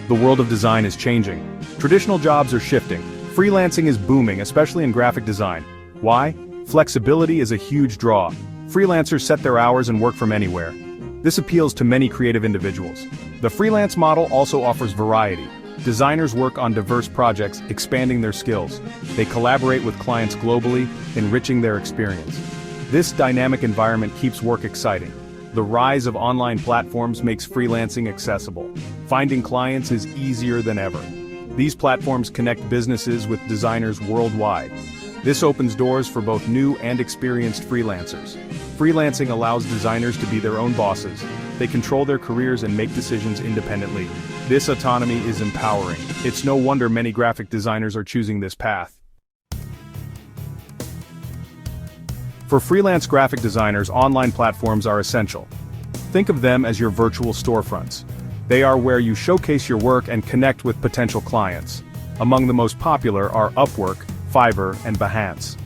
The world of design is changing. Traditional jobs are shifting. Freelancing is booming, especially in graphic design. Why? Flexibility is a huge draw. Freelancers set their hours and work from anywhere. This appeals to many creative individuals. The freelance model also offers variety. Designers work on diverse projects, expanding their skills. They collaborate with clients globally, enriching their experience. This dynamic environment keeps work exciting. The rise of online platforms makes freelancing accessible. Finding clients is easier than ever. These platforms connect businesses with designers worldwide. This opens doors for both new and experienced freelancers. Freelancing allows designers to be their own bosses. They control their careers and make decisions independently. This autonomy is empowering. It's no wonder many graphic designers are choosing this path. For freelance graphic designers, online platforms are essential. Think of them as your virtual storefronts. They are where you showcase your work and connect with potential clients. Among the most popular are Upwork, Fiverr, and Behance.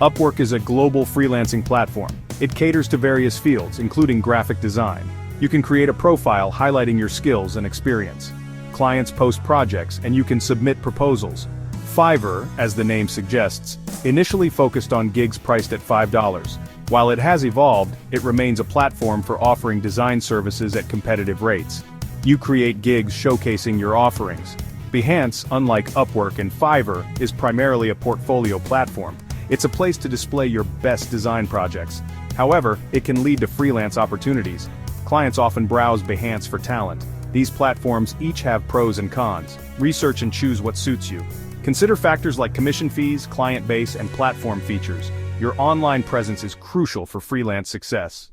Upwork is a global freelancing platform. It caters to various fields, including graphic design. You can create a profile highlighting your skills and experience. Clients post projects, and you can submit proposals. Fiverr, as the name suggests, initially focused on gigs priced at $5. While it has evolved, it remains a platform for offering design services at competitive rates. You create gigs showcasing your offerings. Behance, unlike Upwork and Fiverr, is primarily a portfolio platform. It's a place to display your best design projects. However, it can lead to freelance opportunities. Clients often browse Behance for talent. These platforms each have pros and cons. Research and choose what suits you. Consider factors like commission fees, client base, and platform features. Your online presence is crucial for freelance success.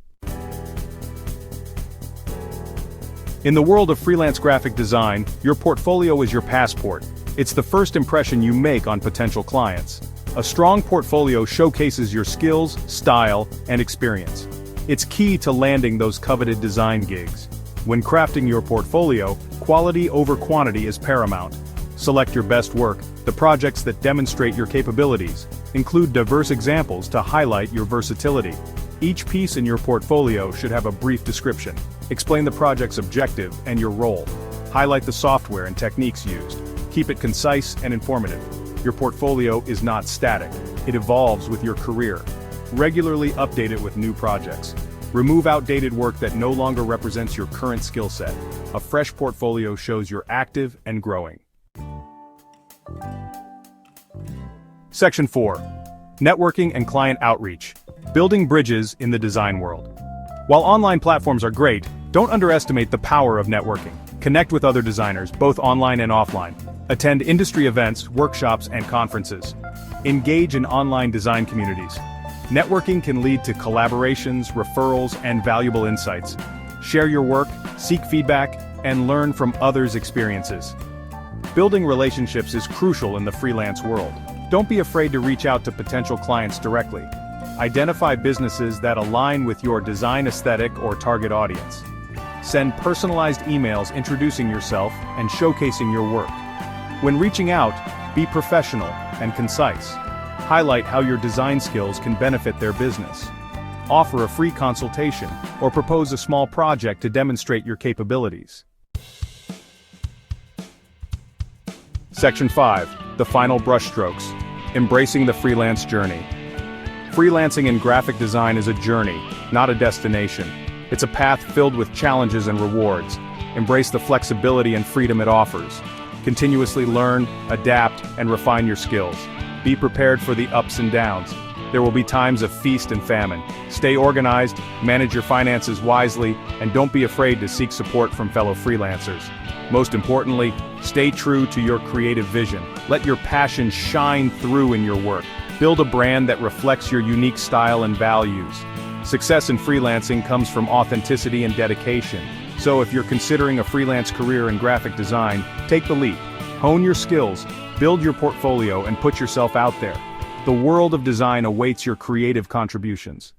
In the world of freelance graphic design, your portfolio is your passport. It's the first impression you make on potential clients. A strong portfolio showcases your skills, style, and experience. It's key to landing those coveted design gigs. When crafting your portfolio, quality over quantity is paramount. Select your best work, the projects that demonstrate your capabilities. Include diverse examples to highlight your versatility. Each piece in your portfolio should have a brief description. Explain the project's objective and your role. Highlight the software and techniques used. Keep it concise and informative. Your portfolio is not static. It evolves with your career. Regularly update it with new projects. Remove outdated work that no longer represents your current skill set. A fresh portfolio shows you're active and growing. Section 4. Networking and client outreach. Building bridges in the design world. While online platforms are great, don't underestimate the power of networking. Connect with other designers, both online and offline. Attend industry events, workshops, and conferences. Engage in online design communities. Networking can lead to collaborations, referrals, and valuable insights. Share your work, seek feedback, and learn from others' experiences. Building relationships is crucial in the freelance world. Don't be afraid to reach out to potential clients directly. Identify businesses that align with your design aesthetic or target audience. Send personalized emails introducing yourself and showcasing your work. When reaching out, be professional and concise. Highlight how your design skills can benefit their business. Offer a free consultation or propose a small project to demonstrate your capabilities. Section 5. The final brushstrokes. Embracing the freelance journey. Freelancing in graphic design is a journey, not a destination. It's a path filled with challenges and rewards. Embrace the flexibility and freedom it offers. Continuously learn, adapt, and refine your skills. Be prepared for the ups and downs. There will be times of feast and famine. Stay organized, manage your finances wisely, and don't be afraid to seek support from fellow freelancers. Most importantly, stay true to your creative vision. Let your passion shine through in your work. Build a brand that reflects your unique style and values. Success in freelancing comes from authenticity and dedication. So if you're considering a freelance career in graphic design, take the leap. Hone your skills, build your portfolio, and put yourself out there. The world of design awaits your creative contributions.